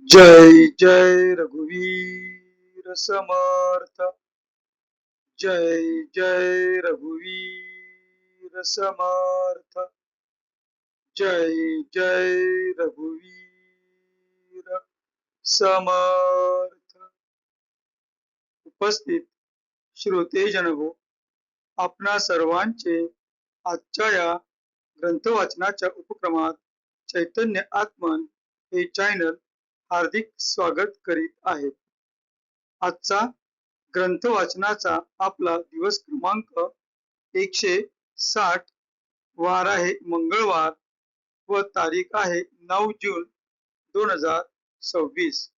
जय जय रघुवीर समर्थ। जय जय रघुवीर समर्थ। जय जय रघुवीर समर्थ। उपस्थित श्रोतेजन हो, आपणा सर्वांचे आजच्या या ग्रंथ वाचनाच्या उपक्रमात चैतन्य आत्मन हे चॅनल हार्दिक स्वागत करीत आहे। आजचा ग्रंथ वाचनाचा आपला दिवस क्रमांक 160, वार आहे मंगळवार व तारीख आहे 9 जून 2026।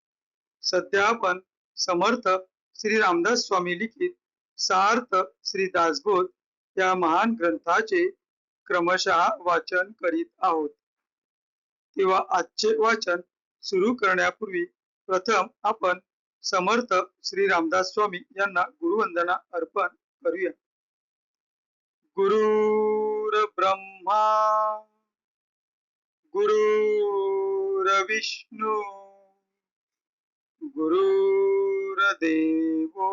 सध्या आपण समर्थ श्री रामदास स्वामी लिखित सार्थ श्री दासबोध या महान ग्रंथाचे क्रमशः वाचन करीत आहोत। तेव्हा आजचे वाचन सुरू करण्यापूर्वी प्रथम आपण समर्थ श्री रामदास स्वामी यांना गुरुवंदना अर्पण करूया। गुरुर ब्रह्मा गुरुर्विष्णू गुरुर्देवो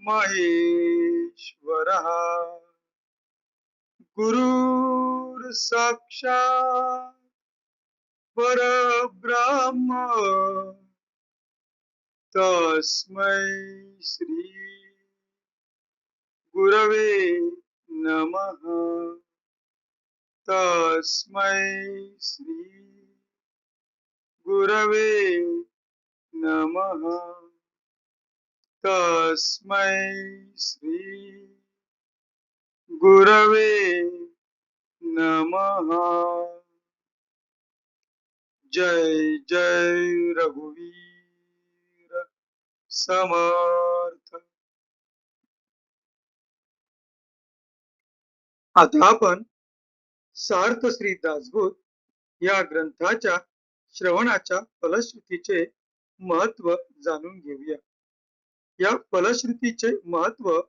महेश्वरः गुरुर साक्षात् परब्रह्म तस्मै श्री गुरवे नमः। तस्मै श्री गुरवे नमः। तस्मै श्री गुरवे नमः। जय जय रघुवीर समर्थ। आता आपण सार्थ श्री दासबोध या ग्रंथाच्या श्रवणाच्या फलश्रुतीचे महत्व जाणून घेऊया। या फलश्रुतीचे महत्व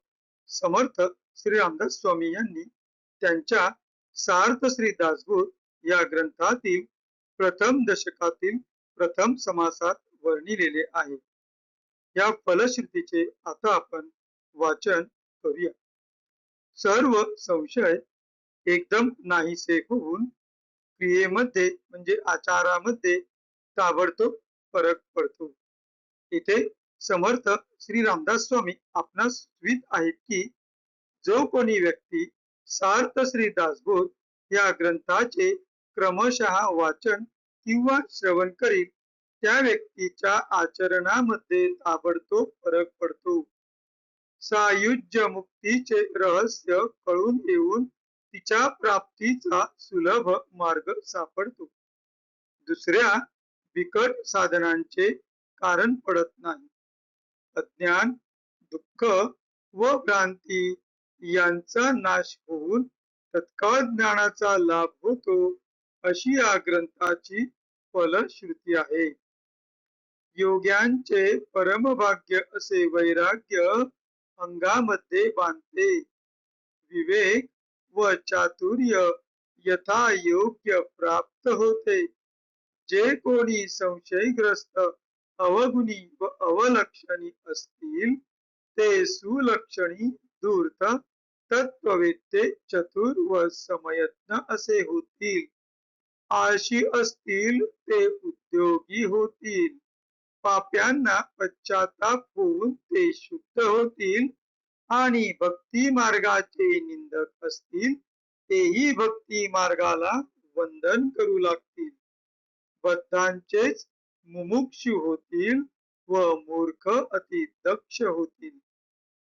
समर्थ श्री रामदास स्वामी यांनी त्यांच्या सार्थ श्री दासबोध या ग्रंथातील प्रथम दशकातील प्रथम समासात वर्णिलेले आहे। या फलश्रुतीचे आता आपण वाचन करूया। सर्व संशय एकदम नाहीसे होऊन क्रियेमध्ये म्हणजे आचारामध्ये ताबडतोब फरक पडतो। इथे समर्थ श्री रामदास स्वामी आपणास सुचवीत आहेत की जो कोणी व्यक्ती सार्थ श्री दासबोध या ग्रंथाचे क्रमशः वाचन किंवा श्रवण करील त्या व्यक्तीच्या आचरणामध्ये ताबडतोब फरक पडतो। सायुज्य मुक्तीचे रहस्य कळून येऊन तिच्या प्राप्तीचा सुलभ मार्ग सापडतो। दुसऱ्या बिकट साधनांचे कारण पडत नाही। अज्ञान, दुःख व भ्रांती यांचा नाश होऊन तत्काळ ज्ञानाचा लाभ होतो, अशी या ग्रंथाची फलश्रुती आहे। योग्यांचे परमभाग्य असे वैराग्य अंगामध्ये बांधते। विवेक व चातुर्य यथा योग्य प्राप्त होते। जे कोणी संशयग्रस्त, अवगुणी व अवलक्षणी असतील ते सुलक्षणी, धूर्त, तत्ववेत्ते, चतुर व समयज्ञ असे होतील। आळशी असतील ते उद्योगी होतील। पाप्यांना पश्चाताप होऊन ते शुद्ध होतील आणि भक्ती मार्गाचे निंदक असतील तेही भक्ती मार्गाला वंदन करू लागतील। बद्धांचेच मुमुक्षु होतील व मूर्ख अति दक्ष होतील।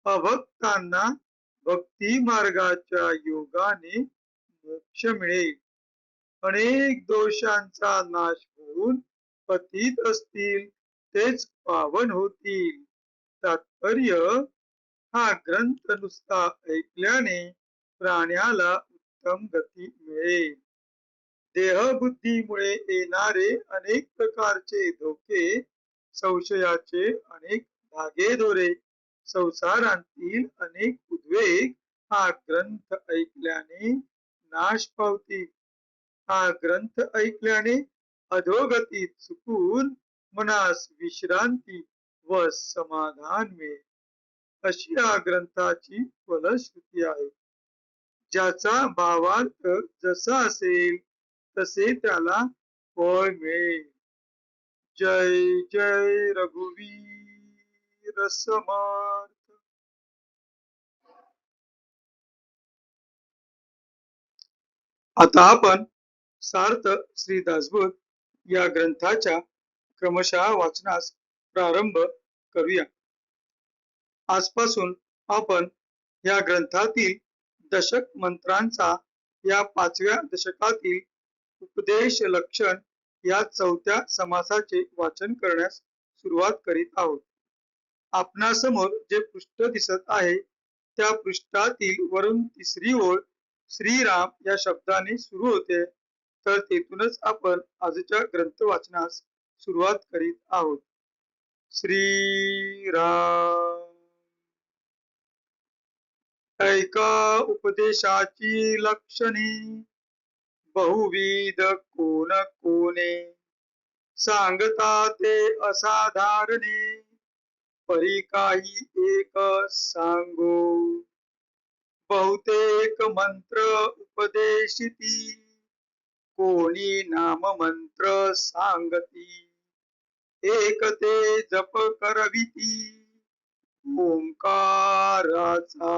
अभक्तांना भक्ती मार्गाच्या योगाने मोक्ष मिळेल। अनेक दोषांचा नाश होऊन पतित असतील तेच पावन होतील। तात्पर्य, हा ग्रंथ नुसता ऐकल्याने प्राण्याला उत्तम गती मिळेल। देहबुद्धीमुळे येणारे अनेक प्रकारचे धोके, संशयाचे अनेक धागेदोरे, संसारांतील अनेक उद्वेग हा ग्रंथ ऐकल्याने नाश पावतील। हा ग्रंथ ऐकल्याने अधोगती चुकून मनास विश्रांती व समाधान मिळेल, अशी या ग्रंथाची फलश्रुती आहे. ज्याचा भावार्थ जसा असेल तसे त्याला फळ मिळेल. जय जय रघुवीर समर्थ. आता आपण सार्थ श्री दासबोध या ग्रंथाच्या क्रमशः वाचनास प्रारंभ करूया. आजपासून आपण या ग्रंथातील दशक मंत्रांचा या 5व्या दशकातील उपदेश लक्षण या 4थ्या समासाचे वाचन करण्यास सुरुवात करीत आहोत. आपणासमोर जे पृष्ठ दिसत आहे त्या पृष्ठातील वरून तिसरी ओळ श्रीराम या शब्दाने सुरू होते, तर तेथूनच आपण आजच्या ग्रंथ वाचनास सुरुवात करीत आहोत. श्रीराम. ऐका उपदेशाची लक्षणे बहुविध कोण कोणे, सांगता ते असाधारणे परी काही एक सांगो. बहुतेक मंत्र उपदेशिती कोणी नाम मंत्र सांगती. एक ते जप करविती ओंकाराचा.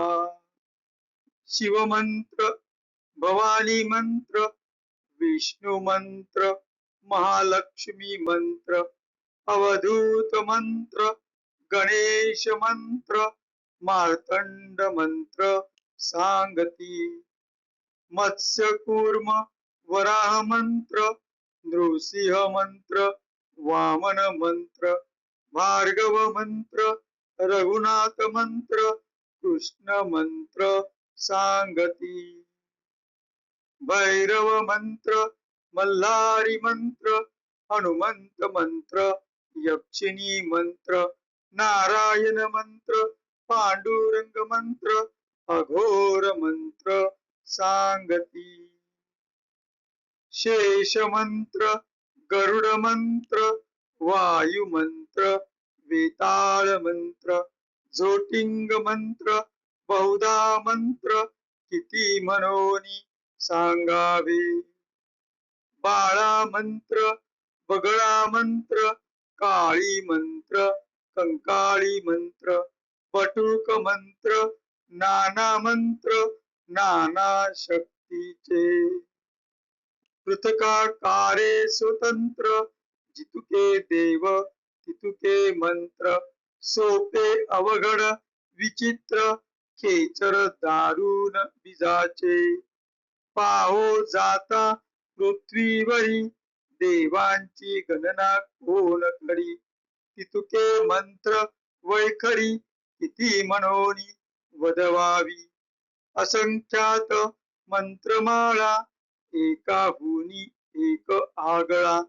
शिवमंत्र, भवानी मंत्र, विष्णू मंत्र, महालक्ष्मी मंत्र, अवधूत मंत्र, गणेश मंत्र, मार्तंड मंत्र सांगती. मत्स्य कूर्म वराह मंत्र, नृसिंह मंत्र, वामन मंत्र, भार्गव मंत्र, रघुनाथ मंत्र, कृष्ण मंत्र सांगती. भैरव मंत्र, मल्हारी मंत्र, हनुमंत मंत्र, यक्षिणी मंत्र, नारायण मंत्र, पांडुरंग मंत्र, अघोर मंत्र सांगती. शेष मंत्र, गरुड मंत्र, वायु मंत्र, वेताळ मंत्र, झोटिंग मंत्र, बहुधा मंत्र किती मनोनी सांगावे. बाळा मंत्र, बगळा मंत्र, काळी मंत्र, कंकाळी मंत्र, बटुक मंत्र, नाना मंत्र, नाना शक्तीचे. पृथकाकारे स्वतंत्र, जितुके देव तितुके मंत्र, सोपे अवघड विचित्र, खेचर दारुण बीजाचे. पाहो जाता पृथ्वीवरी देवांची गणना कोण करी. तितुके मंत्र वैखरी किती मनोनी वदवावी. असंख्यात मंत्रमाळा एका हुनी एक आगळा.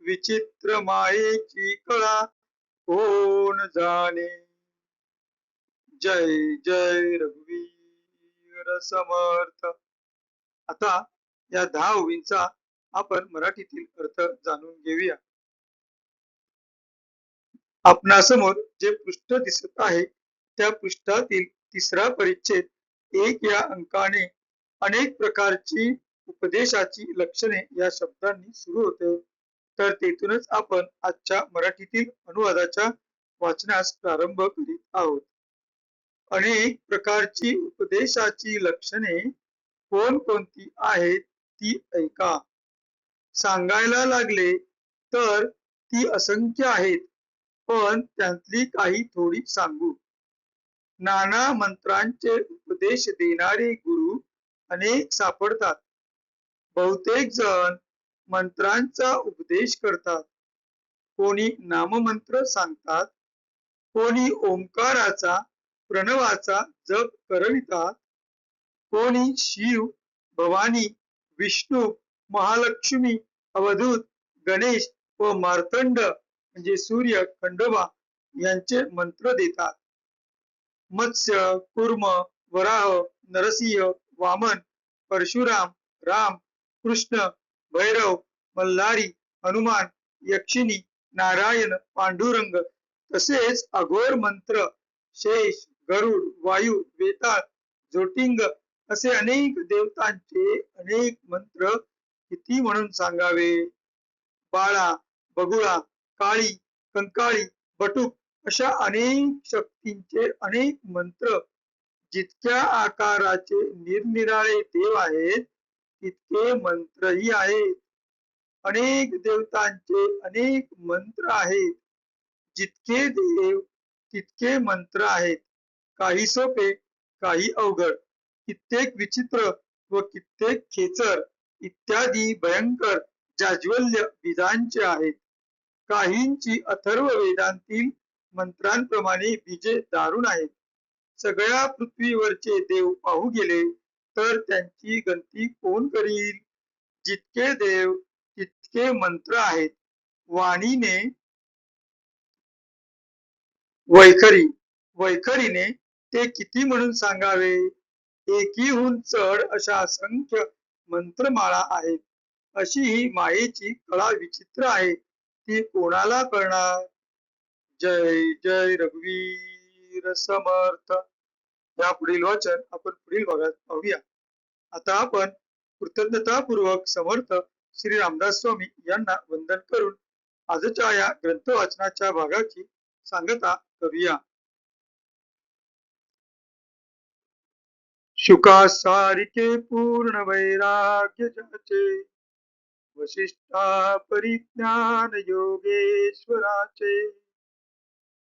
विचित्र मायेची कळा कोण जाणे. जय जय रघुवीर समर्थ. आता या 10 ओळींचा आपण मराठीतील अर्थ जाणून घेऊया. आपणासमोर जे पृष्ठ दिसत आहे त्या पृष्ठातील तिसरा परिच्छेद 1 या अंकाने अनेक प्रकारची उपदेशाची लक्षणे या शब्दांनी सुरू होते, तर तेथूनच आपण आजच्या मराठीतील अनुवादाच्या वाचनास प्रारंभ करीत आहोत. अनेक प्रकारची उपदेशाची लक्षणे कोणकोणती आहेत ती ऐका. सांगायला लागले तर ती असंख्य आहेत, पण त्यातली काही थोडी सांगू. नाना मंत्रांचे उपदेश देणारे गुरु अनेक सापडतात. बहुतेक जण मंत्रांचा उपदेश करतात. कोणी नाममंत्र सांगतात, कोणी ओंकाराचा प्रणवाचा जप करवितात, कोणी शिव, भवानी, विष्णू, महालक्ष्मी, अवधूत, गणेश व मार्तंड म्हणजे सूर्य, खंडोबा यांचे मंत्र देतात. मत्स्य, कूर्म, वराह, नरसिंह, वामन, परशुराम, राम, कृष्ण, भैरव, मल्हारी, हनुमान, यक्षिणी, नारायण, पांडुरंग तसेच अघोर मंत्र, शेष, गरुड, वायू, वेताळ, ज्योतिंग असे अनेक देवतांचे अनेक मंत्र किती म्हणून सांगावे. बाळा, बगुळा, काळी, कंकाळी, बटुक अशा अनेक शक्तींचे अनेक मंत्र, जितक्या आकाराचे निरनिराळे देव आहेत तितके मंत्रही आहेत. अनेक देवतांचे अनेक मंत्र आहेत, जितके देव तितके मंत्र आहेत. काही सोपे, काही अवघड, कित्येक विचित्र व कित्येक खेचर इत्यादी भयंकर जाज्वल्य विधांचे आहेत. काहींची अथर्व वेदांतील मंत्रांप्रमाणे बीजे दारुण आहेत. सगळ्या पृथ्वीवरचे देव पाहू गेले तर त्यांची गणती कोण करील. जितके देव तितके मंत्र आहेत. वाणीने वैखरी, वैखरीने ते किती म्हणून सांगावे. एकीहून चढ अशा असंख्य मंत्रमाळा आहेत. अशी ही मायेची कळा विचित्र आहे, ती कोणाला कळणार. जय जय रघुवीर समर्थ. या पुढील वाचन आपण पुढील भागात पाहूया. आता आपण कृतज्ञतापूर्वक समर्थ श्री रामदास स्वामी यांना वंदन करून आजच्या या ग्रंथ वाचनाच्या भागाची सांगता करूया. शुका सारिके पूर्ण वैराग्य जाचे, वशिष्ठा परिज्ञान योगेश्वराचे,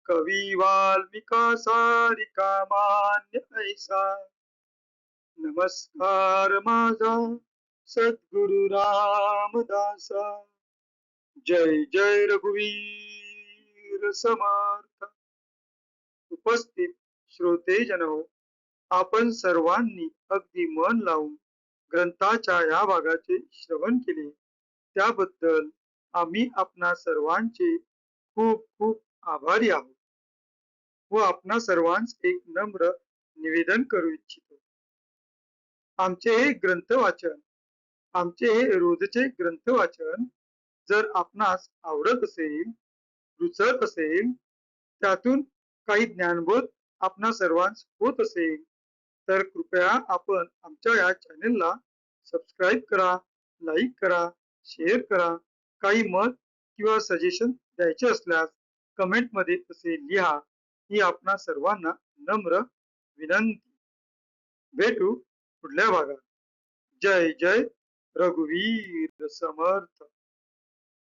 कवी वाल्मिका सारिका मान्य ऐसा, नमस्कार माझा सद्गुरु रामदासा. जय जय रघुवीर समर्थ. उपस्थित श्रोतेजन हो, आपण सर्वांनी अगदी मन लावून ग्रंथाच्या या भागाचे श्रवण केले त्याबद्दल आम्ही आपणा सर्वांचे खूप खूप आभारी आहोत व आपणा सर्वांस एक नम्र निवेदन करू इच्छितो. आमचे हे ग्रंथ वाचन, आमचे हे रोजचे ग्रंथ वाचन जर आपणास आवडत असेल, रुचत असेल, त्यातून काही ज्ञानबोध आपणा सर्वांस होत असेल तर कृपया आपण आमच्या या चॅनेलला सबस्क्राईब करा, लाईक करा, शेअर करा. काही मत किंवा सजेशन द्यायचे असल्यास कमेंट मध्ये तसे लिहा, ही आपणा सर्वांना नम्र विनंती. भेटू पुढल्या भागात. जय जय रघुवीर समर्थ.